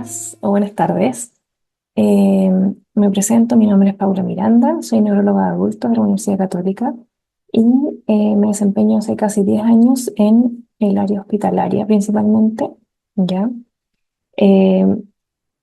días o buenas tardes. Eh, Me presento, mi nombre es Paula Miranda, soy neuróloga de adultos de la Universidad Católica y me desempeño hace casi 10 años en el área hospitalaria principalmente, ¿ya? Eh,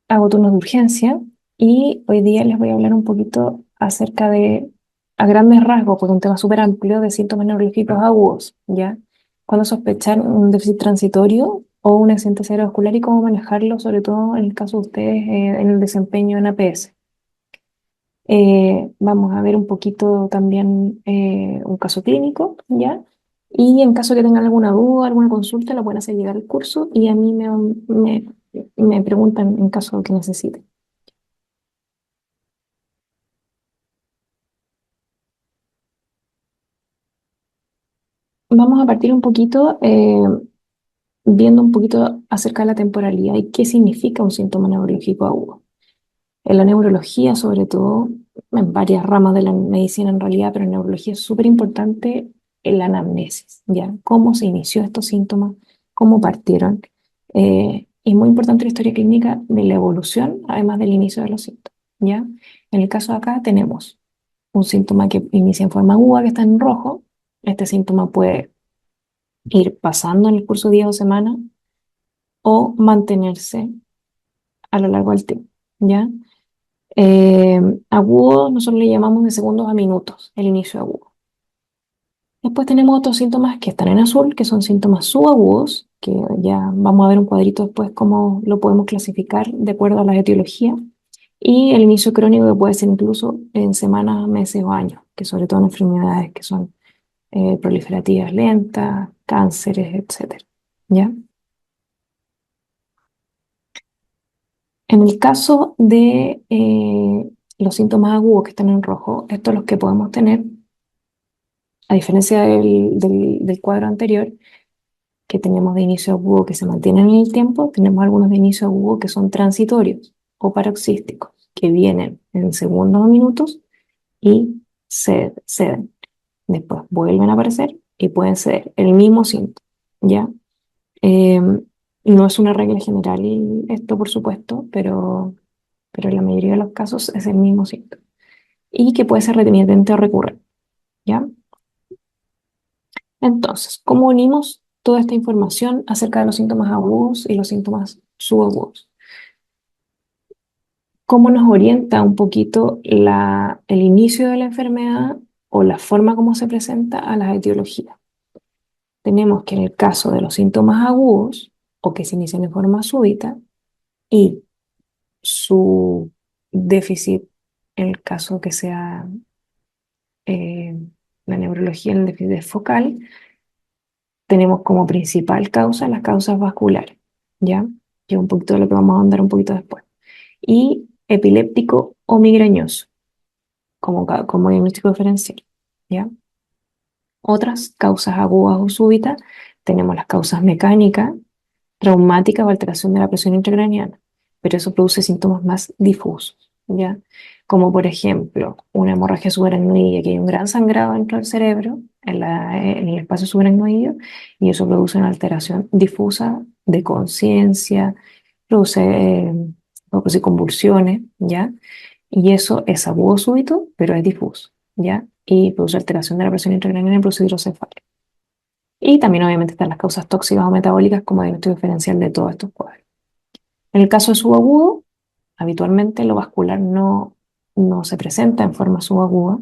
Hago turnos de urgencia y hoy día les voy a hablar un poquito acerca de, a grandes rasgos, porque es un tema súper amplio, de síntomas neurológicos agudos, ¿ya? Cuando sospechar un déficit transitorio o un accidente cerebrovascular y cómo manejarlo, sobre todo en el caso de ustedes en el desempeño en APS. Vamos a ver un poquito también un caso clínico, ¿ya? Y en caso que tengan alguna duda, alguna consulta, la pueden hacer llegar al curso y a mí me preguntan en caso que necesiten. Vamos a partir un poquito viendo un poquito acerca de la temporalidad y qué significa un síntoma neurológico agudo. En la neurología, sobre todo, en varias ramas de la medicina en realidad, pero en neurología es súper importante la anamnesis, ¿ya? Cómo se inició estos síntomas, cómo partieron. Y muy importante la historia clínica de la evolución, además del inicio de los síntomas, ¿ya? En el caso de acá tenemos un síntoma que inicia en forma aguda, que está en rojo. Este síntoma puede ir pasando en el curso de días o semanas o mantenerse a lo largo del tiempo, ¿ya? Agudo, nosotros le llamamos de segundos a minutos, el inicio agudo. Después tenemos otros síntomas que están en azul, que son síntomas subagudos, que ya vamos a ver un cuadrito después cómo lo podemos clasificar de acuerdo a la etiología. Y el inicio crónico que puede ser incluso en semanas, meses o años, que sobre todo en enfermedades que son proliferativas lentas, cánceres, etcétera, ¿ya? En el caso de los síntomas agudos que están en rojo, estos los que podemos tener, a diferencia del cuadro anterior, que tenemos de inicio agudo que se mantienen en el tiempo, tenemos algunos de inicio agudo que son transitorios o paroxísticos, que vienen en segundos o minutos y ceden. Después vuelven a aparecer y pueden ceder el mismo síntoma, ¿ya? Eh, no es una regla general esto, por supuesto, pero en la mayoría de los casos es el mismo síntoma. Y que puede ser remitente o recurrente, ¿ya? Entonces, ¿cómo unimos toda esta información acerca de los síntomas agudos y los síntomas subagudos? ¿Cómo nos orienta un poquito el inicio de la enfermedad o la forma como se presenta a las etiologías? Tenemos que en el caso de los síntomas agudos o que se inician de forma súbita y su déficit, en el caso que sea eh, la neurología en el déficit focal, tenemos como principal causa las causas vasculares, ¿ya? Que es un poquito de lo que vamos a andar un poquito después. Y epiléptico o migrañoso, como diagnóstico diferencial, ¿ya? Otras causas agudas o súbitas, tenemos las causas mecánicas, traumáticas o alteración de la presión intracraniana, pero eso produce síntomas más difusos, ¿ya? Como por ejemplo, una hemorragia subaracnoidea, que hay un gran sangrado dentro del cerebro, en el espacio subaracnoideo, y eso produce una alteración difusa de conciencia, produce, produce convulsiones, ¿ya? Y eso es agudo súbito, pero es difuso, ¿ya? Y produce alteración de la presión intracraniana y produce hidrocefalia. Y también obviamente están las causas tóxicas o metabólicas como diagnóstico diferencial de todos estos cuadros. En el caso de subagudo, habitualmente lo vascular no se presenta en forma subaguda.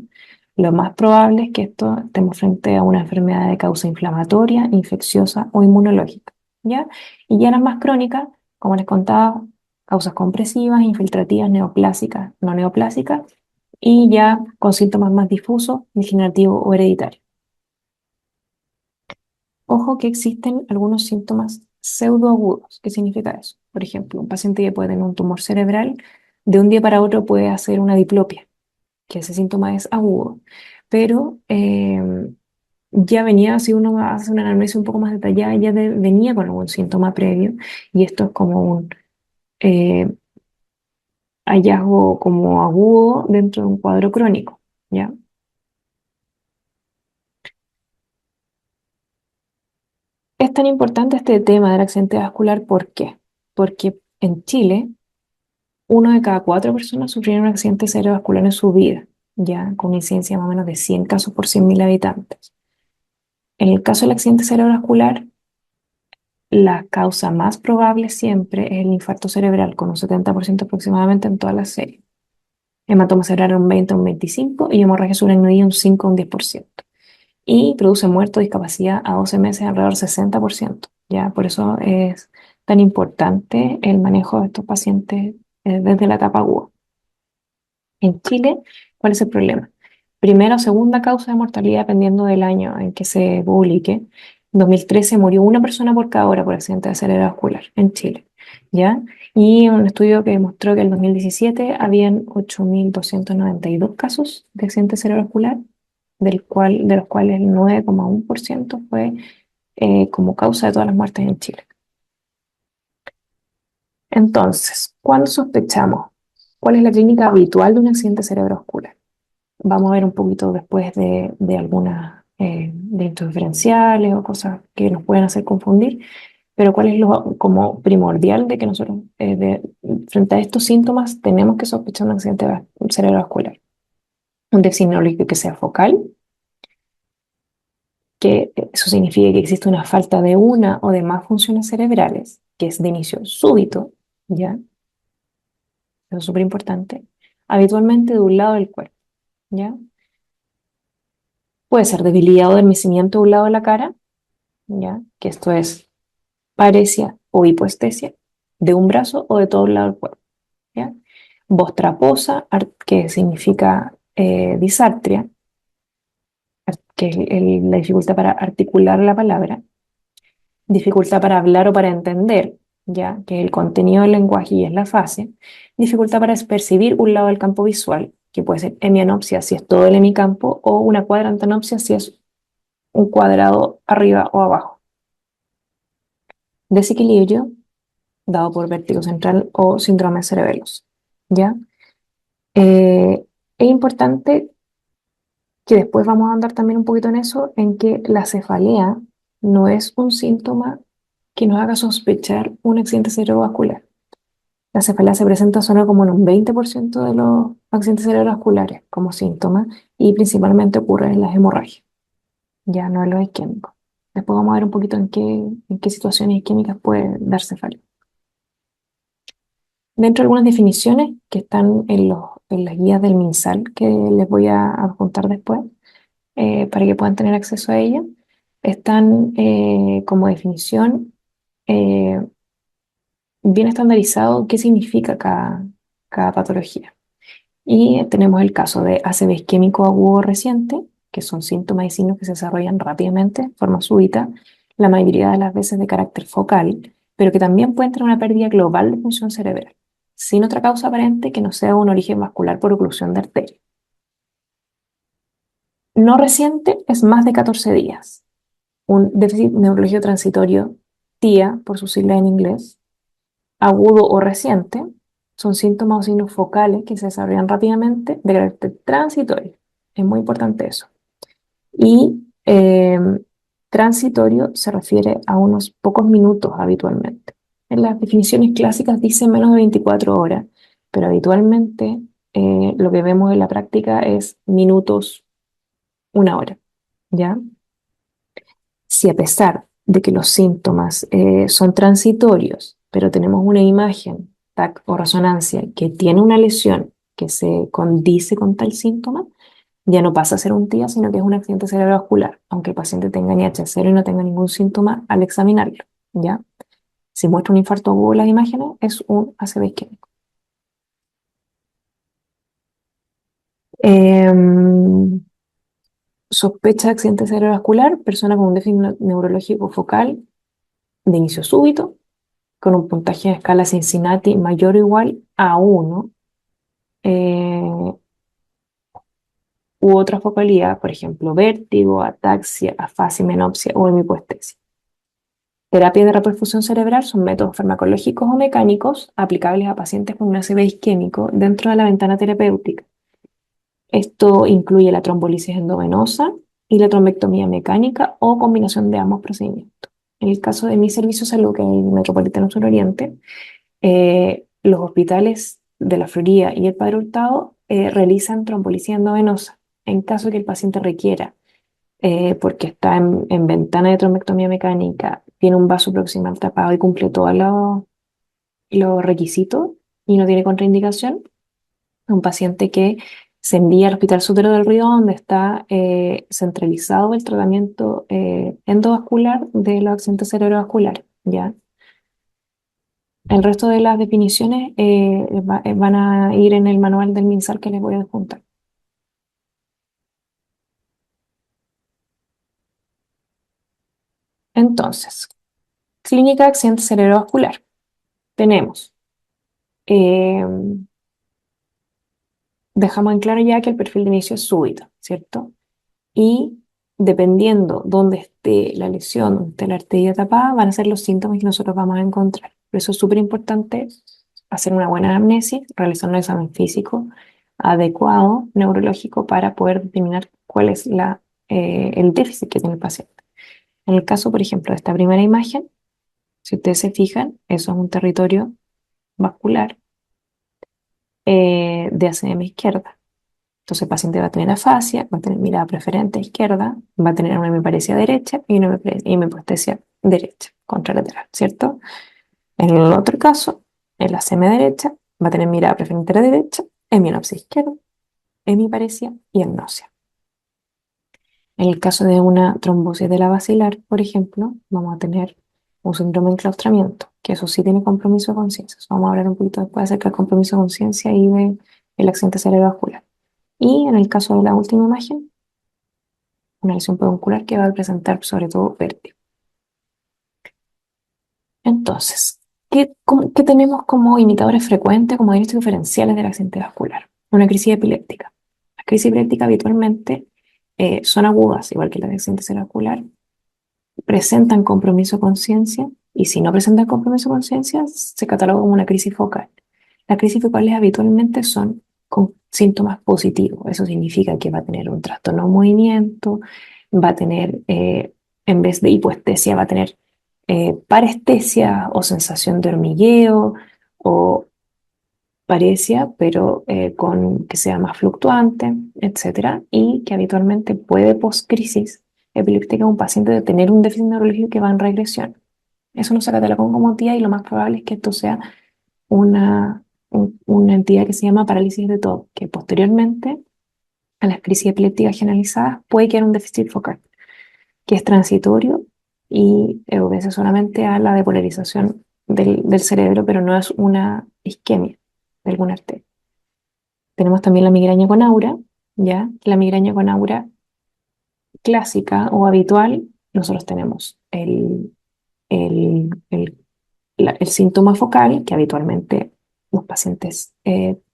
Lo más probable es que esto estemos frente a una enfermedad de causa inflamatoria, infecciosa o inmunológica, ¿ya? Y ya las más crónicas, como les contaba, causas compresivas, infiltrativas, neoplásicas, no neoplásicas, y ya con síntomas más difusos, degenerativos o hereditarios. Ojo que existen algunos síntomas pseudoagudos. ¿Qué significa eso? Por ejemplo, un paciente que puede tener un tumor cerebral, de un día para otro puede hacer una diplopia, que ese síntoma es agudo, pero ya venía, si uno hace una anamnesis un poco más detallada, ya venía con algún síntoma previo, y esto es como un eh, hallazgo como agudo dentro de un cuadro crónico, ¿ya? Es tan importante este tema del accidente vascular, ¿por qué? Porque En Chile, 1 de cada 4 personas sufrieron un accidente cerebrovascular en su vida, ya con una incidencia más o menos de 100 casos por 100.000 habitantes. En el caso del accidente cerebrovascular, la causa más probable siempre es el infarto cerebral, con un 70% aproximadamente en toda la serie. Hematoma cerebral un 20 o un 25% y hemorragia subaracnoidea un 5 o un 10%. Y produce muerte o discapacidad a 12 meses alrededor del 60%. ¿Ya? Por eso es tan importante el manejo de estos pacientes desde la etapa aguda. En Chile, ¿cuál es el problema? Primera o segunda causa de mortalidad dependiendo del año en que se publique. En 2013 murió 1 persona por cada hora por accidente cerebrovascular en Chile, ¿ya? Y un estudio que demostró que en 2017 habían 8.292 casos de accidente cerebrovascular, de los cuales el 9,1% fue como causa de todas las muertes en Chile. Entonces, ¿cuándo sospechamos? ¿Cuál es la clínica habitual de un accidente cerebrovascular? Vamos a ver un poquito después de algunas de estos diferenciales o cosas que nos pueden hacer confundir, pero cuál es lo como primordial de que nosotros frente a estos síntomas tenemos que sospechar un accidente cerebrovascular. Un déficit neurológico que sea focal, que eso significa que existe una falta de una o de más funciones cerebrales, que es de inicio súbito, ¿ya? Eso es súper importante. Habitualmente de un lado del cuerpo, ¿ya? Puede ser debilidad o adormecimiento de un lado de la cara, ¿ya? Que esto es paresia o hipoestesia de un brazo o de todo el lado del cuerpo, ¿ya? Voz traposa, que significa disartria, que es la dificultad para articular la palabra, dificultad para hablar o para entender, ¿ya? Que es el contenido del lenguaje y es la fase, dificultad para percibir un lado del campo visual, que puede ser hemianopsia si es todo el hemicampo o una cuadrantanopsia si es un cuadrado arriba o abajo. Desequilibrio dado por vértigo central o síndrome cerebelos, ¿ya? Es importante que después vamos a andar también un poquito en eso, en que la cefalea no es un síntoma que nos haga sospechar un accidente cerebrovascular. La cefalea se presenta solo como en un 20% de los accidentes cerebrovasculares como síntoma y principalmente ocurre en las hemorragias, ya no en los isquémicos. Después vamos a ver un poquito en qué situaciones isquémicas puede dar cefalea. Dentro de algunas definiciones que están en las guías del MinSal, que les voy a adjuntar después, para que puedan tener acceso a ellas, están como definición eh, bien estandarizado qué significa cada patología. Y tenemos el caso de ACV isquémico agudo reciente, que son síntomas y signos que se desarrollan rápidamente, de forma súbita, la mayoría de las veces de carácter focal, pero que también pueden tener una pérdida global de función cerebral, sin otra causa aparente que no sea un origen vascular por oclusión de arteria. No reciente es más de 14 días. Un déficit neurológico transitorio, TIA, por su sigla en inglés, agudo o reciente, son síntomas o signos focales que se desarrollan rápidamente de carácter transitorio. Es muy importante eso. Y transitorio se refiere a unos pocos minutos habitualmente. En las definiciones clásicas dice menos de 24 horas, pero habitualmente lo que vemos en la práctica es minutos, 1 hora, ¿ya? Si a pesar de que los síntomas son transitorios, pero tenemos una imagen, TAC o resonancia que tiene una lesión que se condice con tal síntoma, ya no pasa a ser un TIA, sino que es un accidente cerebrovascular, aunque el paciente tenga IH0 y no tenga ningún síntoma al examinarlo, ¿ya? Si muestra un infarto agudo en las imágenes, es un ACV isquémico. Sospecha de accidente cerebrovascular, persona con un déficit neurológico focal de inicio súbito, con un puntaje de escala Cincinnati mayor o igual a 1, u otra focalidad, por ejemplo, vértigo, ataxia, afasia, menopsia o hemipoestesia. Terapia de reperfusión cerebral son métodos farmacológicos o mecánicos aplicables a pacientes con un ACV isquémico dentro de la ventana terapéutica. Esto incluye la trombolisis endovenosa y la trombectomía mecánica o combinación de ambos procedimientos. En el caso de mi servicio de salud, que es el Metropolitano Suroriente, los hospitales de la Florida y el Padre Hurtado realizan trombolisina endovenosa en caso que el paciente requiera, porque está en ventana de trombectomía mecánica, tiene un vaso proximal tapado y cumple todos los requisitos y no tiene contraindicación. Un paciente que se envía al Hospital Sotero del Río, donde está centralizado el tratamiento endovascular de los accidentes cerebrovasculares, ¿ya? El resto de las definiciones van a ir en el manual del MinSal que les voy a adjuntar. Entonces, clínica de accidente cerebrovascular. Tenemos, eh, dejamos en claro ya que el perfil de inicio es súbito, ¿cierto? Y dependiendo dónde esté la lesión, dónde esté la arteria tapada, van a ser los síntomas que nosotros vamos a encontrar. Por eso es súper importante hacer una buena anamnesis, realizar un examen físico adecuado, neurológico, para poder determinar cuál es el déficit que tiene el paciente. En el caso, por ejemplo, de esta primera imagen, si ustedes se fijan, eso es un territorio vascular de ACM izquierda. Entonces el paciente va a tener afasia, va a tener mirada preferente izquierda, va a tener una hemiparesia derecha y una hemiparesia derecha, contralateral, ¿cierto? En el otro caso, en la ACM derecha, va a tener mirada preferente a la derecha, hemianopsia izquierda, hemiparesia y agnosia. En el caso de una trombosis de la basilar, por ejemplo, vamos a tener un síndrome de enclaustramiento, que eso sí tiene compromiso de conciencia. Eso vamos a hablar un poquito después acerca del compromiso de conciencia y del accidente cerebrovascular. Y en el caso de la última imagen, una lesión peduncular que va a presentar sobre todo vértigo. Entonces, ¿qué tenemos como imitadores frecuentes, como diagnósticos diferenciales del accidente vascular? Una crisis epiléptica. Las crisis epilépticas habitualmente son agudas, igual que las de accidente cerebrovascular, presentan compromiso de conciencia y si no presentan compromiso de conciencia, se cataloga como una crisis focal. Las crisis focales habitualmente son con síntomas positivos. Eso significa que va a tener un trastorno de movimiento, va a tener, en vez de hipoestesia, va a tener parestesia o sensación de hormigueo o paresia, pero con que sea más fluctuante, etcétera, y que habitualmente puede post-crisis epiléptica un paciente de tener un déficit neurológico que va en regresión. Eso no se cataloga como TIA y lo más probable es que esto sea una entidad que se llama parálisis de TOD, que posteriormente a las crisis epilépticas generalizadas puede quedar un déficit focal, que es transitorio y obedece solamente a la depolarización del cerebro, pero no es una isquemia de alguna arteria. Tenemos también la migraña con aura, ¿ya? La migraña con aura clásica o habitual, nosotros tenemos el síntoma focal, que habitualmente los pacientes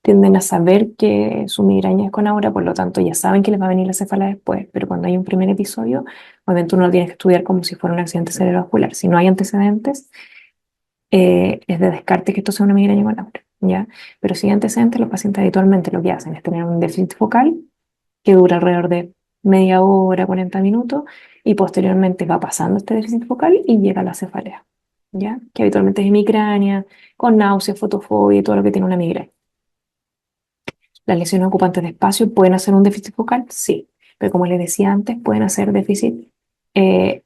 tienden a saber que su migraña es con aura, por lo tanto ya saben que les va a venir la cefalea después, pero cuando hay un primer episodio, obviamente uno lo tiene que estudiar como si fuera un accidente cerebrovascular. Si no hay antecedentes, es de descarte que esto sea una migraña con aura, ¿ya? Pero si hay antecedentes, los pacientes habitualmente lo que hacen es tener un déficit focal que dura alrededor de media hora, 40 minutos, y posteriormente va pasando este déficit focal y llega a la cefalea, ¿ya? Que habitualmente es hemicrania, con náuseas, fotofobia y todo lo que tiene una migraña. Las lesiones ocupantes de espacio pueden hacer un déficit focal, sí, pero como les decía antes, pueden hacer déficit. eh,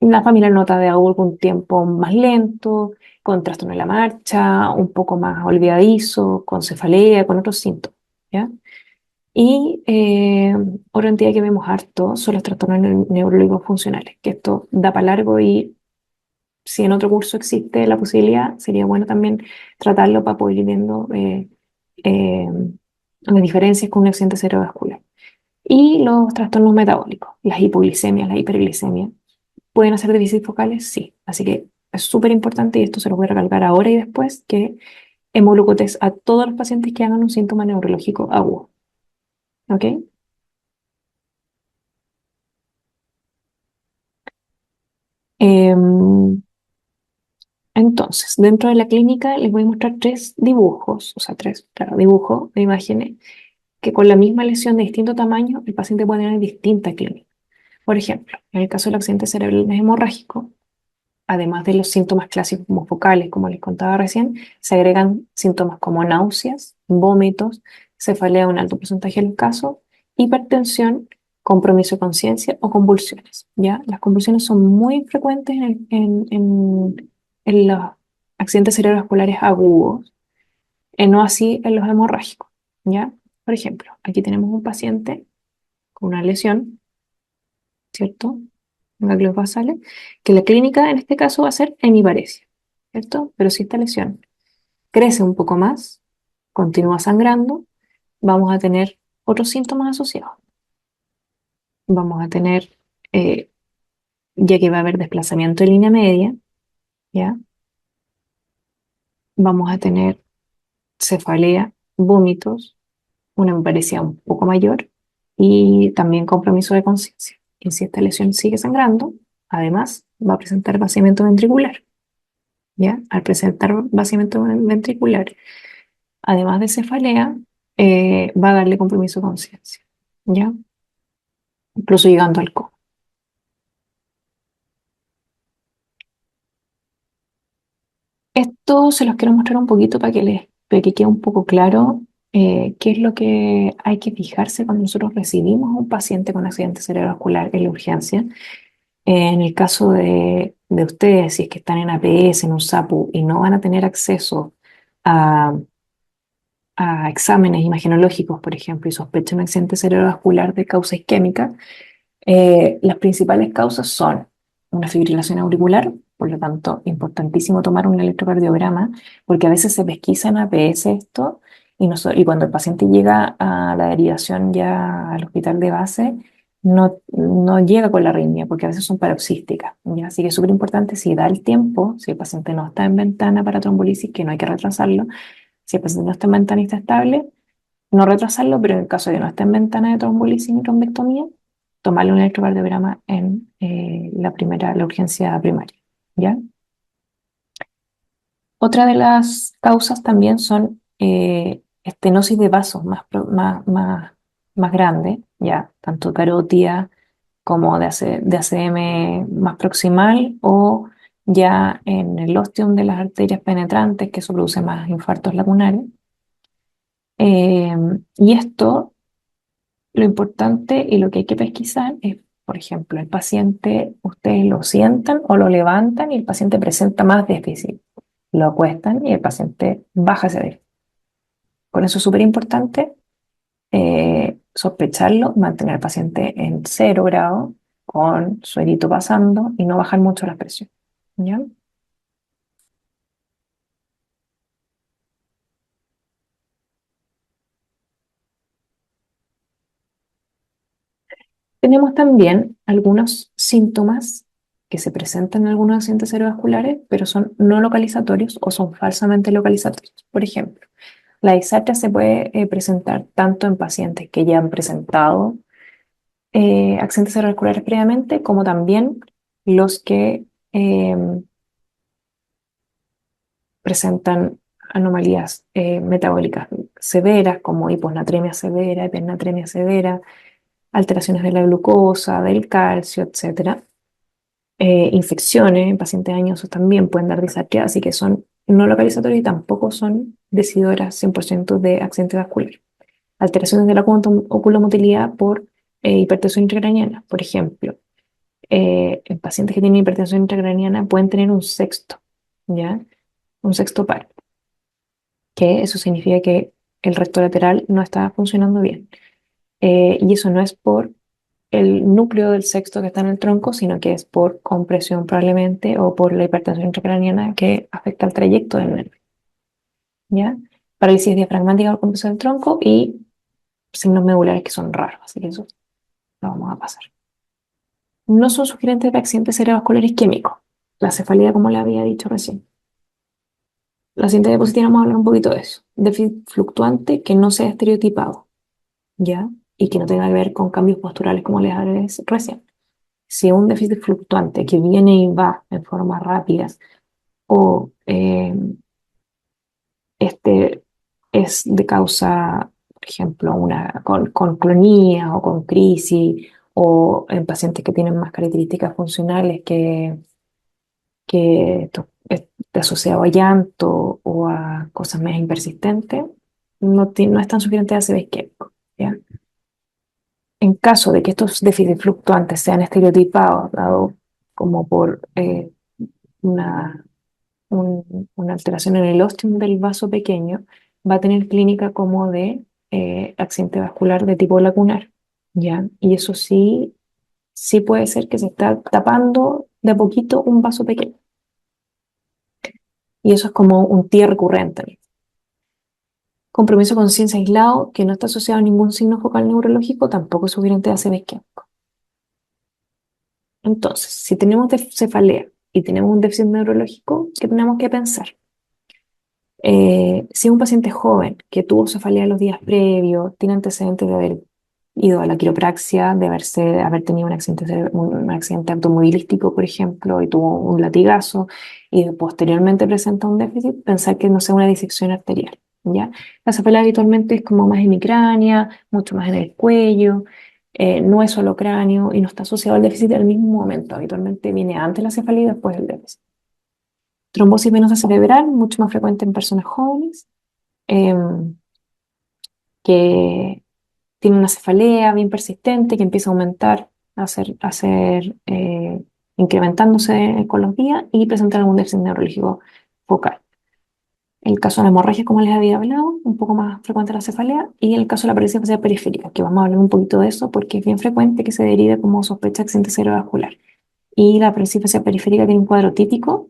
la familia nota de algún tiempo más lento, con trastorno de la marcha, un poco más olvidadizo, con cefalea, con otros síntomas, ¿ya? Y otra entidad que vemos harto son los trastornos neurológicos funcionales, que esto da para largo y si en otro curso existe la posibilidad, sería bueno también tratarlo para poder ir viendo eh, las diferencias con un accidente cerebrovascular. Y los trastornos metabólicos, las hipoglicemias, la hiperglicemia, ¿pueden hacer déficit focales? Sí. Así que es súper importante y esto se lo voy a recalcar ahora y después que hemoglucotés a todos los pacientes que hagan un síntoma neurológico agudo. ¿Ok? Em, entonces, dentro de la clínica les voy a mostrar tres dibujos, o sea, tres, claro, dibujos de imágenes que con la misma lesión de distinto tamaño el paciente puede tener distinta clínica. Por ejemplo, en el caso del accidente cerebral hemorrágico, además de los síntomas clásicos como focales, como les contaba recién, se agregan síntomas como náuseas, vómitos, cefalea en un alto porcentaje de los casos, hipertensión, compromiso de conciencia o convulsiones, ¿ya? Las convulsiones son muy frecuentes en los accidentes cerebrovasculares agudos, no así en los hemorrágicos, ¿ya? Por ejemplo, aquí tenemos un paciente con una lesión, ¿cierto? Ganglios basales, que la clínica en este caso va a ser hemiparesia, ¿cierto? Pero si esta lesión crece un poco más, continúa sangrando, vamos a tener otros síntomas asociados. Vamos a tener, eh, ya que va a haber desplazamiento en línea media, ¿ya? Vamos a tener cefalea, vómitos, una hemiparesia un poco mayor y también compromiso de conciencia. Y si esta lesión sigue sangrando, además va a presentar vaciamiento ventricular, ¿ya? Al presentar vaciamiento ventricular, además de cefalea, va a darle compromiso de conciencia, ¿ya? Incluso llegando al coma. Esto se los quiero mostrar un poquito para que quede un poco claro qué es lo que hay que fijarse cuando nosotros recibimos a un paciente con accidente cerebrovascular en la urgencia. En el caso de ustedes, si es que están en APS, en un SAPU, y no van a tener acceso a, a exámenes imagenológicos, por ejemplo, y sospechan un accidente cerebrovascular de causa isquémica, las principales causas son una fibrilación auricular, por lo tanto, importantísimo tomar un electrocardiograma, porque a veces se pesquisa en APS esto, y cuando el paciente llega a la derivación ya al hospital de base, no llega con la arritmia, porque a veces son paroxísticas, ¿ya? Así que es súper importante, si da el tiempo, si el paciente no está en ventana para trombolisis, que no hay que retrasarlo, si el paciente no está en ventana y está estable, no retrasarlo, pero en el caso de que no esté en ventana de trombolisis ni trombectomía, tomarle un electrocardiograma en la urgencia primaria, ¿ya? Otra de las causas también son estenosis de vasos más grande, ¿ya? Tanto carótida como de ACM más proximal o ya en el ostium de las arterias penetrantes, que eso produce más infartos lacunares. Eh, y esto Lo importante y lo que hay que pesquisar es, por ejemplo, el paciente, ustedes lo sientan o lo levantan y el paciente presenta más déficit. Lo acuestan y el paciente baja ese déficit. Por eso es súper importante sospecharlo, mantener al paciente en 0 grado, con suerito pasando y no bajar mucho la presión. ¿Ya? Tenemos también algunos síntomas que se presentan en algunos accidentes cerebrovasculares, pero son no localizatorios o son falsamente localizatorios. Por ejemplo, la disartria se puede presentar tanto en pacientes que ya han presentado accidentes cerebrovasculares previamente, como también los que eh, presentan anomalías metabólicas severas, como hiposnatremia severa, hipernatremia severa, alteraciones de la glucosa, del calcio, etcétera. Infecciones en pacientes añosos también pueden dar disartria, así que son no localizatorios y tampoco son decidoras 100% de accidente vascular. Alteraciones de la oculomotilidad por hipertensión intracraniana, por ejemplo. En pacientes que tienen hipertensión intracraniana pueden tener un sexto, ¿ya? Un sexto par, que eso significa que el recto lateral no está funcionando bien. Y eso no es por el núcleo del sexto que está en el tronco, sino que es por compresión probablemente o por la hipertensión intracraniana que afecta al trayecto del nervio, ¿ya? Parálisis diafragmática por compresión del tronco y signos medulares que son raros, así que eso lo vamos a pasar. No son sugerentes de accidentes cerebrovascular isquémico, la cefalea como le había dicho recién. La siguiente diapositiva vamos a hablar un poquito de eso. Déficit fluctuante que no sea estereotipado, ¿ya? Y que no tenga que ver con cambios posturales como les hablé recién. Si un déficit fluctuante que viene y va en formas rápidas o este es de causa, por ejemplo, con clonía o con crisis o en pacientes que tienen más características funcionales que esto esté asociado a llanto o a cosas más impersistentes, no es tan sugerente de ácido isquémico, ¿ya? En caso de que estos déficits fluctuantes sean estereotipados, dado como por una, una alteración en el ostium del vaso pequeño, va a tener clínica como de accidente vascular de tipo lacunar, ¿ya? Y eso sí, sí puede ser que se está tapando de a poquito un vaso pequeño. Y eso es como un TIA recurrente. Compromiso con conciencia aislado que no está asociado a ningún signo focal neurológico, tampoco es sugerente de ACV isquémico. Entonces, si tenemos cefalea y tenemos un déficit neurológico, ¿qué tenemos que pensar? Si es un paciente joven que tuvo cefalea los días previos, tiene antecedentes de haber ido a la quiropraxia, de haber tenido un accidente automovilístico, por ejemplo, y tuvo un latigazo, y posteriormente presenta un déficit, pensar que no sea una disección arterial, ¿ya? La cefalea habitualmente es como más hemicránea, mucho más en el cuello, no es solo cráneo y no está asociado al déficit al mismo momento. Habitualmente viene antes la cefalea y después el déficit. Trombosis venosa cerebral, mucho más frecuente en personas jóvenes, que tiene una cefalea bien persistente que empieza a aumentar, incrementándose con los días y presentar algún déficit neurológico focal. El caso de la hemorragia, como les había hablado, un poco más frecuente la cefalea, y el caso de la parálisis facial periférica, que vamos a hablar un poquito de eso porque es bien frecuente que se derive como sospecha de accidente cerebrovascular. Y la parálisis facial periférica tiene un cuadro típico,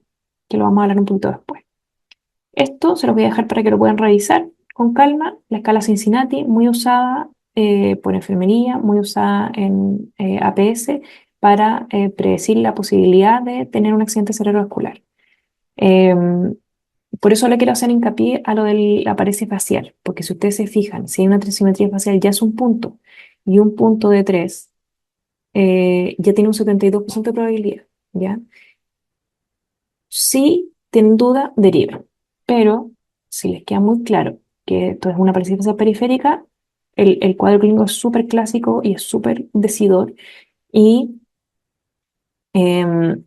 que lo vamos a hablar un poquito después. Esto se los voy a dejar para que lo puedan revisar con calma. La escala Cincinnati, muy usada por enfermería, muy usada en APS para predecir la posibilidad de tener un accidente cerebrovascular. Em, por eso le quiero hacer hincapié a lo de la paresis facial, porque si ustedes se fijan, si hay una simetría facial ya es un punto y un punto de 3 ya tiene un 72% de probabilidad, ¿ya? Si tienen duda, deriven. Pero si les queda muy claro que esto es una parálisis facial periférica, el cuadro clínico es súper clásico y es súper decidor y em,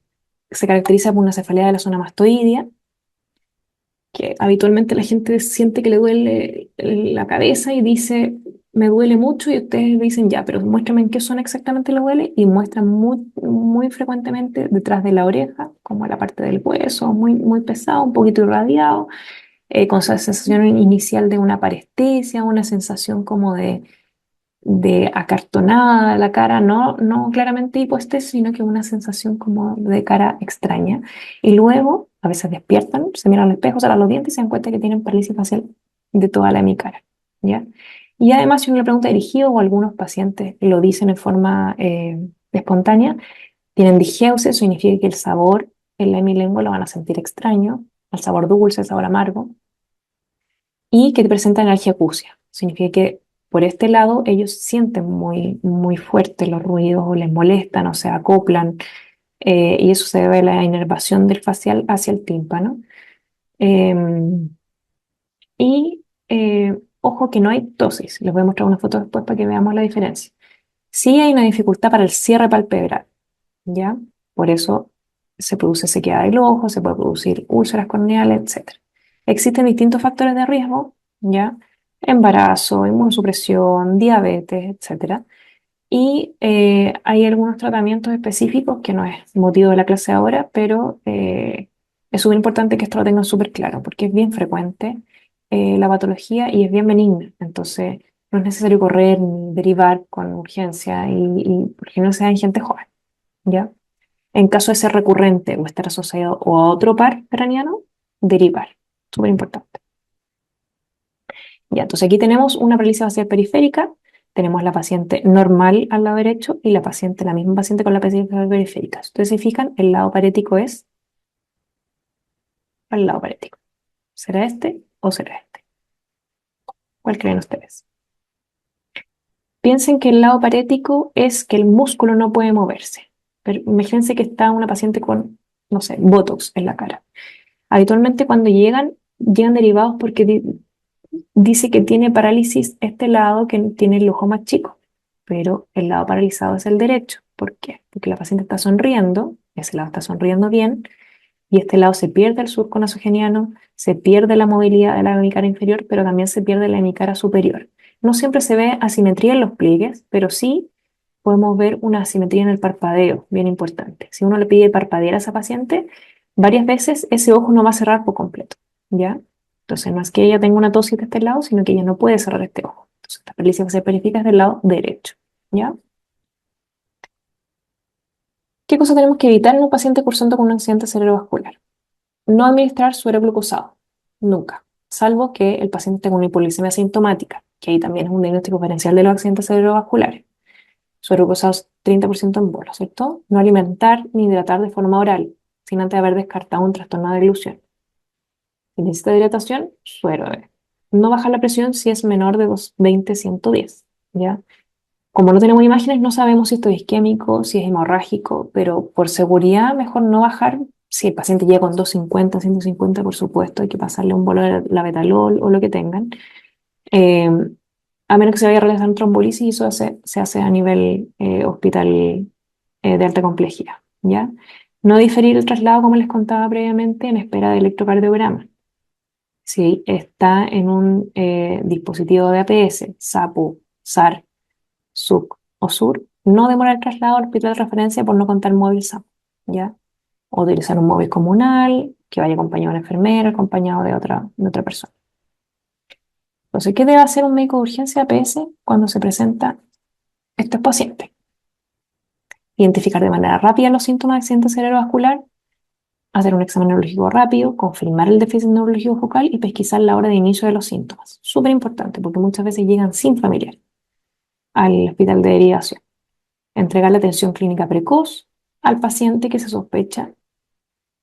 se caracteriza por una cefalea de la zona mastoidea, que habitualmente la gente siente que le duele la cabeza y dice, me duele mucho, y ustedes dicen, ya, pero muéstrame en qué zona exactamente le duele, y muestran muy, muy frecuentemente detrás de la oreja, como la parte del hueso, muy, muy pesado, un poquito irradiado, con esa sensación inicial de una parestesia, una sensación como de acartonada la cara, no claramente hipoestesia, sino que una sensación como de cara extraña. Y luego, a veces despiertan, se miran al espejo, cerran los dientes y se dan cuenta que tienen parálisis facial de toda la hemicara, ¿ya? Y además, si uno le pregunta dirigido, o algunos pacientes lo dicen en forma espontánea, tienen digeusia, eso significa que el sabor en la hemilengua lo van a sentir extraño, el sabor dulce, el sabor amargo, y que te presentan alergia acusia. Significa que por este lado ellos sienten muy, muy fuerte los ruidos o les molestan o se acoplan, y eso se debe a la inervación del facial hacia el tímpano. Em, Ojo que no hay tosis. Les voy a mostrar una foto después para que veamos la diferencia. Sí hay una dificultad para el cierre palpebral, ¿ya? Por eso se produce sequedad del ojo, se puede producir úlceras corneales, etc. Existen distintos factores de riesgo, ¿ya? Embarazo, inmunosupresión, diabetes, etc. Y hay algunos tratamientos específicos que no es motivo de la clase ahora, pero es súper importante que esto lo tengan súper claro, porque es bien frecuente la patología y es bien benigna. Entonces, no es necesario correr ni derivar con urgencia y porque no sea en gente joven, ¿ya? En caso de ser recurrente o estar asociado o a otro par craneano, derivar. Súper importante. Ya, entonces aquí tenemos una parálisis facial periférica, tenemos la paciente normal al lado derecho y la misma paciente con la parálisis facial periférica. Si ustedes se fijan, el lado parético es al lado parético. ¿Será este o será este? ¿Cuál creen ustedes? Piensen que el lado parético es que el músculo no puede moverse. Pero imagínense que está una paciente con, no sé, Botox en la cara. Habitualmente cuando llegan derivados porque dice que tiene parálisis este lado que tiene el ojo más chico, pero el lado paralizado es el derecho. ¿Por qué? Porque la paciente está sonriendo, ese lado está sonriendo bien, Y este lado se pierde el surco nasogeniano, se pierde la movilidad de la hemicara inferior, pero también se pierde la hemicara superior. No siempre se ve asimetría en los pliegues, pero sí podemos ver una asimetría en el parpadeo, bien importante. Si uno le pide parpadear a esa paciente, varias veces ese ojo no va a cerrar por completo, ¿ya? Entonces no es que ella tenga una tosis de este lado, sino que ella no puede cerrar este ojo. Entonces esta parálisis periférica es del lado derecho, ¿ya? ¿Qué cosa tenemos que evitar en un paciente cursando con un accidente cerebrovascular? No administrar suero glucosado, nunca, salvo que el paciente tenga una hipoglucemia asintomática, que ahí también es un diagnóstico diferencial de los accidentes cerebrovasculares. Suero glucosado 30% en bolo, ¿cierto? No alimentar ni hidratar de forma oral, sin antes haber descartado un trastorno de deglución. Si necesita hidratación, suero B. No bajar la presión si es menor de 220-110, ¿ya? Como no tenemos imágenes, no sabemos si esto es isquémico, si es hemorrágico, pero por seguridad mejor no bajar. Si el paciente llega con 250, 150, por supuesto, hay que pasarle un bolo de labetalol o lo que tengan. Eh, a menos que se vaya a realizar un trombolysis, y eso se hace a nivel hospital de alta complejidad, ¿ya? No diferir el traslado, como les contaba previamente, en espera de electrocardiograma. Si está en un dispositivo de APS, SAPU, SAR, SUC o SUR, no demora el traslado al hospital de referencia por no contar móvil SAPU, ¿ya? O utilizar un móvil comunal, que vaya acompañado de una enfermera, acompañado de otra persona. Entonces, ¿qué debe hacer un médico de urgencia APS cuando se presenta estos pacientes? Identificar de manera rápida los síntomas de accidente cerebrovascular, hacer un examen neurológico rápido, confirmar el déficit neurológico focal y pesquisar la hora de inicio de los síntomas. Súper importante porque muchas veces llegan sin familiar al hospital de derivación. Entregar la atención clínica precoz al paciente que se sospecha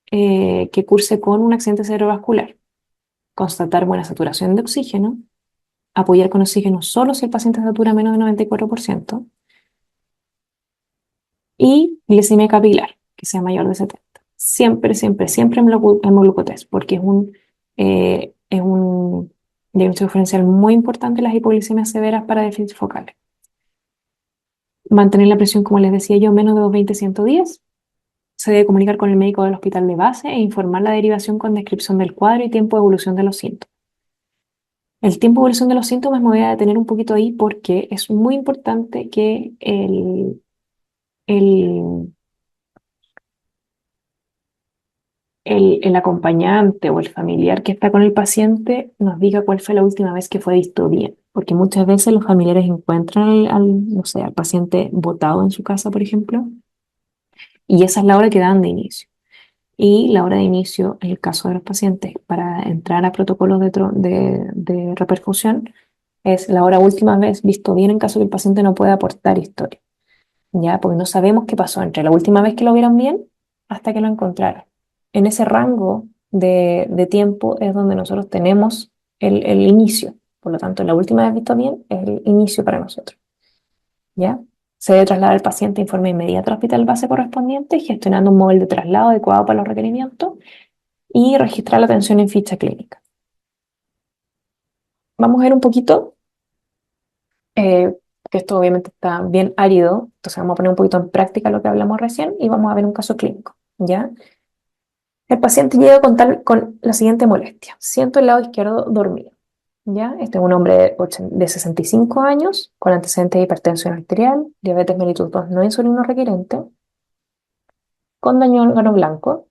que curse con un accidente cerebrovascular. Constatar buena saturación de oxígeno, apoyar con oxígeno solo si el paciente satura menos del 94% y glicemia capilar, que sea mayor de 70. Siempre, siempre, siempre hemoglucotest, porque es un diagnóstico diferencial muy importante las hipoglicemias severas para déficit focales. Mantener la presión, como les decía yo, menos de 220-110. Se debe comunicar con el médico del hospital de base e informar la derivación con descripción del cuadro y tiempo de evolución de los síntomas. El tiempo de evolución de los síntomas me voy a detener un poquito ahí porque es muy importante que el el acompañante o el familiar que está con el paciente nos diga cuál fue la última vez que fue visto bien, porque muchas veces los familiares encuentran no sé, al paciente botado en su casa, por ejemplo, y esa es la hora que dan de inicio. Y la hora de inicio, en el caso de los pacientes, para entrar a protocolos de reperfusión, es la hora última vez visto bien en caso que el paciente no pueda aportar historia, ¿ya? Porque no sabemos qué pasó entre la última vez que lo vieron bien hasta que lo encontraron. En ese rango de tiempo es donde nosotros tenemos el inicio. Por lo tanto, la última vez visto bien es el inicio para nosotros, ¿ya? Se debe trasladar al paciente en forma inmediata al hospital base correspondiente, gestionando un móvil de traslado adecuado para los requerimientos y registrar la atención en ficha clínica. Vamos a ver un poquito, eh, que esto obviamente está bien árido, entonces vamos a poner un poquito en práctica lo que hablamos recién y vamos a ver un caso clínico, ¿ya? El paciente llega con la siguiente molestia. Siento el lado izquierdo dormido, ¿ya? Este es un hombre de 65 años con antecedentes de hipertensión arterial, diabetes mellitus 2 no insulino requerente, con daño al órgano blanco,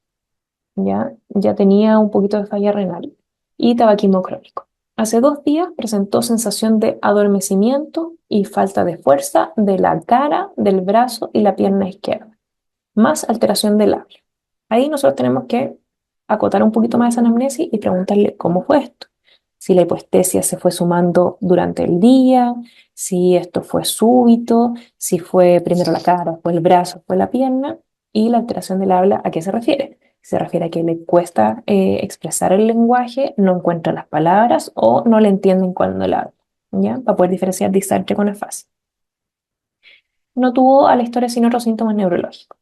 ya tenía un poquito de falla renal y tabaquismo crónico. Hace 2 días presentó sensación de adormecimiento y falta de fuerza de la cara, del brazo y la pierna izquierda, más alteración del habla. Ahí nosotros tenemos que acotar un poquito más esa anamnesis y preguntarle cómo fue esto. Si la hipoestesia se fue sumando durante el día, si esto fue súbito, si fue primero la cara, después el brazo, después la pierna, y la alteración del habla, ¿a qué se refiere? Se refiere a que le cuesta expresar el lenguaje, no encuentra las palabras o no le entienden cuando la habla, ¿ya? Para poder diferenciar disartria con afasia. No tuvo a la historia sin otros síntomas neurológicos.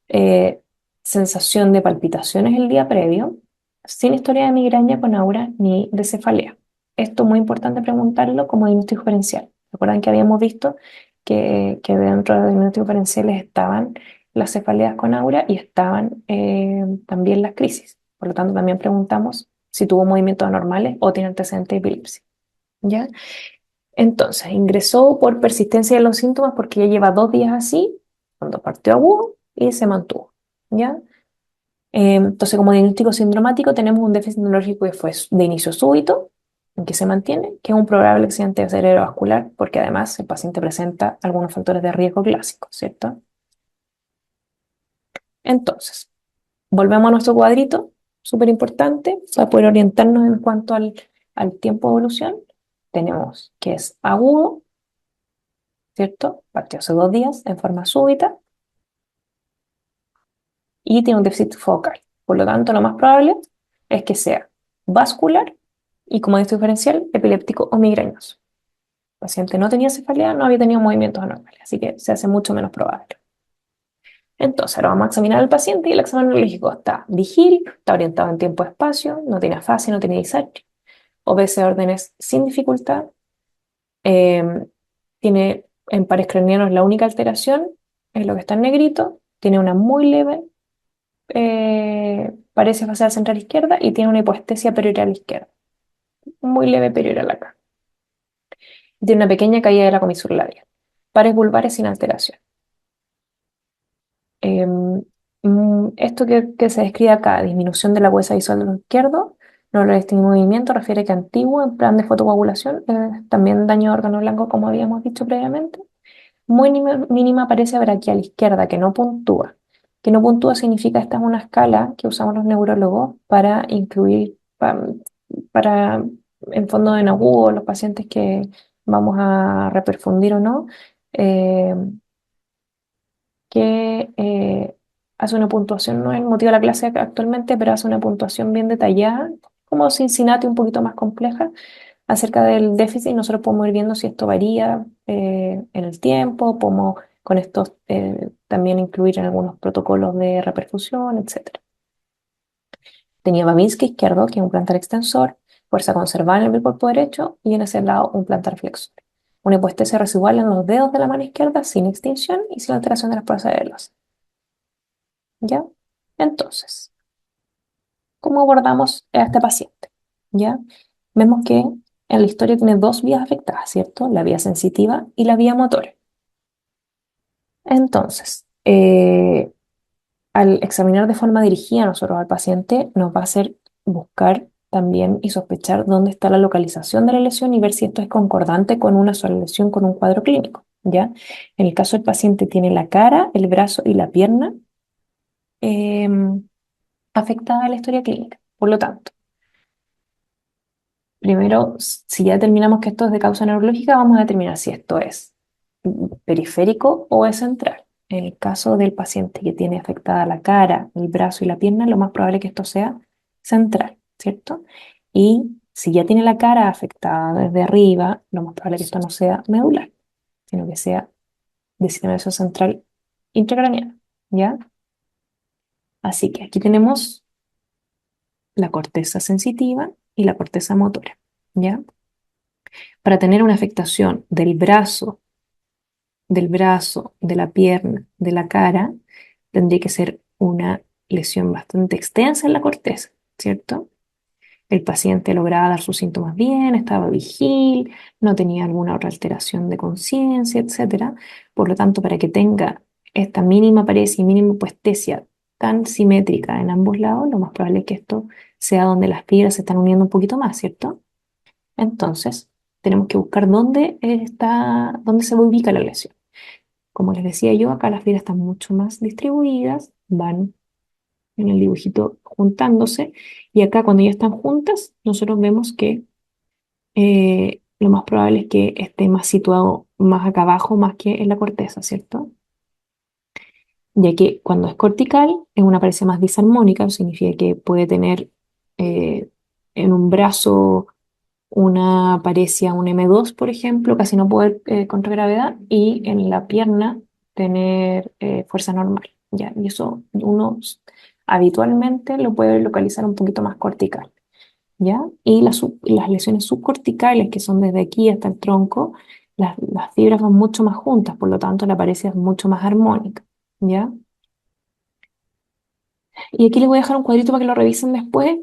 eh, Sensación de palpitaciones el día previo, sin historia de migraña con aura ni de cefalea. Esto es muy importante preguntarlo como diagnóstico diferencial. Recuerdan que habíamos visto que dentro de los diagnósticos diferenciales estaban las cefaleas con aura y estaban también las crisis. Por lo tanto, también preguntamos si tuvo movimientos anormales o tiene antecedente de epilepsia. ¿Ya? Entonces, ingresó por persistencia de los síntomas porque ya lleva 2 días así, cuando partió agudo y se mantuvo. ¿Ya? Entonces, como diagnóstico sindromático, tenemos un déficit neurológico que fue de inicio súbito, en que se mantiene, que es un probable accidente cerebrovascular, porque además el paciente presenta algunos factores de riesgo clásicos, ¿cierto? Entonces, volvemos a nuestro cuadrito, súper importante, para poder orientarnos en cuanto al tiempo de evolución. Tenemos que es agudo, ¿cierto? Partió hace 2 días en forma súbita y tiene un déficit focal. Por lo tanto, lo más probable es que sea vascular y como diferencial, epiléptico o migrañoso. El paciente no tenía cefalea, no había tenido movimientos anormales, así que se hace mucho menos probable. Entonces, ahora vamos a examinar al paciente y el examen neurológico está vigil, está orientado en tiempo-espacio, no tiene afasia, no tiene disartria, obedece órdenes sin dificultad, eh, tiene en pares craneanos la única alteración es lo que está en negrito, tiene una muy leve paresia facial central izquierda y tiene una hipoestesia perioral izquierda, muy leve perioral acá. Tiene una pequeña caída de la comisura labial. Pares vulvares sin alteración. Em, Esto que se describe acá, disminución de la huesa visual de lo izquierdo, no lo distingue movimiento, refiere que antiguo en plan de fotocoagulación, también daño de órgano blanco, como habíamos dicho previamente. Muy mínima paresia braquial izquierda, que no puntúa. Que no puntúa significa esta es una escala que usamos los neurólogos para incluir, para, en fondo en agudo, los pacientes que vamos a reperfundir o no, eh, que hace una puntuación, no es el motivo de la clase actualmente, pero hace una puntuación bien detallada, como Cincinnati un poquito más compleja, acerca del déficit. Nosotros podemos ir viendo si esto varía en el tiempo, podemos con esto también incluir en algunos protocolos de reperfusión, etcétera. Tenía Babinski izquierdo, que es un plantar extensor, fuerza conservada en el cuerpo derecho y en ese lado un plantar flexor. Una hipoestesia residual en los dedos de la mano izquierda sin extinción y sin alteración de las fuerzas de los. ¿Ya? Entonces, ¿cómo abordamos a este paciente? ¿Ya? Vemos que en la historia tiene 2 vías afectadas, ¿cierto? La vía sensitiva y la vía motora. Entonces, al examinar de forma dirigida nosotros al paciente, nos va a hacer buscar también y sospechar dónde está la localización de la lesión y ver si esto es concordante con una sola lesión con un cuadro clínico, ¿ya? En el caso del paciente tiene la cara, el brazo y la pierna afectada a la historia clínica. Por lo tanto, primero, si ya determinamos que esto es de causa neurológica, vamos a determinar si esto es periférico o es central. En el caso del paciente que tiene afectada la cara, el brazo y la pierna, lo más probable es que esto sea central, ¿cierto? Y si ya tiene la cara afectada desde arriba, lo más probable es que esto no sea medular, sino que sea de sistema nervioso central intracraneano, ¿ya? Así que aquí tenemos la corteza sensitiva y la corteza motora, ¿ya? Para tener una afectación de la pierna, de la cara, tendría que ser una lesión bastante extensa en la corteza, ¿cierto? El paciente lograba dar sus síntomas bien, estaba vigil, no tenía alguna otra alteración de conciencia, etcétera. Por lo tanto, para que tenga esta mínima paresia y mínima hipoestesia tan simétrica en ambos lados, lo más probable es que esto sea donde las fibras se están uniendo un poquito más, ¿cierto? Entonces, tenemos que buscar dónde se ubica la lesión. Como les decía yo, acá las fibras están mucho más distribuidas, van en el dibujito juntándose, y acá cuando ya están juntas, nosotros vemos que lo más probable es que esté más situado más acá abajo, más que en la corteza, ¿cierto? Ya que cuando es cortical es una paresia más disarmónica, significa que puede tener eh, en un brazo una parecia, un M2, por ejemplo, casi no poder contra gravedad, y en la pierna tener fuerza normal, ¿ya? Y eso uno habitualmente lo puede localizar un poquito más cortical, ¿ya? Y las lesiones subcorticales, que son desde aquí hasta el tronco, las fibras van mucho más juntas, por lo tanto la parecia es mucho más armónica, ¿ya? Y aquí les voy a dejar un cuadrito para que lo revisen después,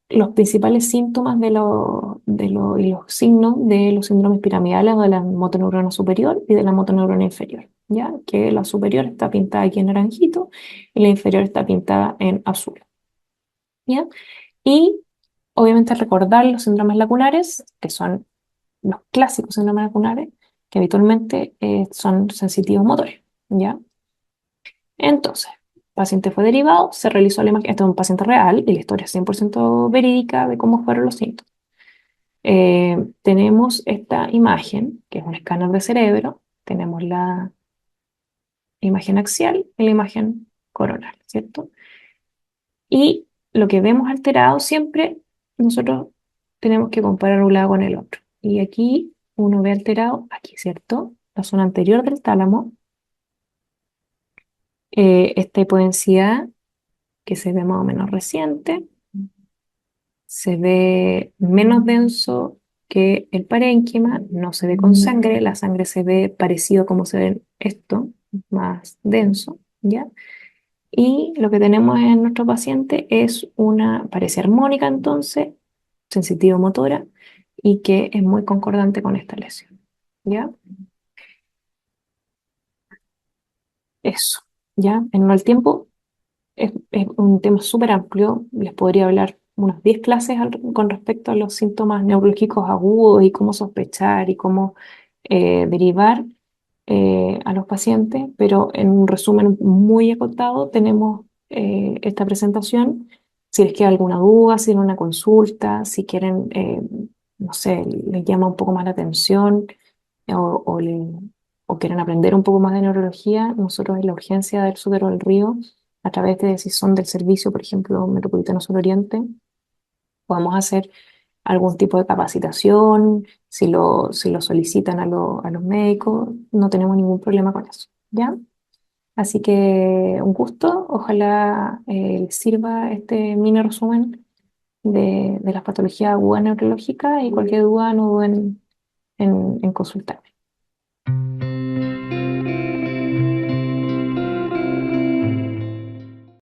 los principales síntomas y los signos de los síndromes piramidales o de la motoneurona superior y de la motoneurona inferior, ¿ya? Que la superior está pintada aquí en naranjito y la inferior está pintada en azul, ¿ya? Y obviamente recordar los síndromes lacunares, que son los clásicos síndromes lacunares, que habitualmente son sensitivos motores, ¿ya? Entonces, el paciente fue derivado, se realizó la imagen, este es un paciente real y la historia es 100% verídica de cómo fueron los síntomas. Tenemos esta imagen, que es un escáner de cerebro, tenemos la imagen axial y la imagen coronal, ¿cierto? Y lo que vemos alterado siempre, nosotros tenemos que comparar un lado con el otro. Y aquí uno ve alterado, aquí, ¿cierto? La zona anterior del tálamo, esta hipodensidad que se ve más o menos reciente, se ve menos denso que el parénquima, no se ve con sangre, la sangre se ve parecido a como se ve esto, más denso, ¿ya? Y lo que tenemos en nuestro paciente es una, parece armónica entonces, sensitivo motora, y que es muy concordante con esta lesión, ¿ya? Eso, ¿ya? En el tiempo es un tema súper amplio, les podría hablar unas 10 clases con respecto a los síntomas neurológicos agudos y cómo sospechar y cómo derivar a los pacientes, pero en un resumen muy acotado tenemos esta presentación. Si les queda alguna duda, si tienen una consulta, si quieren, no sé, les llama un poco más la atención o, o, le- o quieren aprender un poco más de neurología, nosotros en la urgencia del Sútero del Río, a través de si son del servicio, por ejemplo, Metropolitano Sur Oriente, podemos hacer algún tipo de capacitación, si lo solicitan a los médicos, no tenemos ningún problema con eso, ¿ya? Así que un gusto, ojalá les sirva este mini resumen de las patologías agudas neurológicas y cualquier duda no duden en consultarme.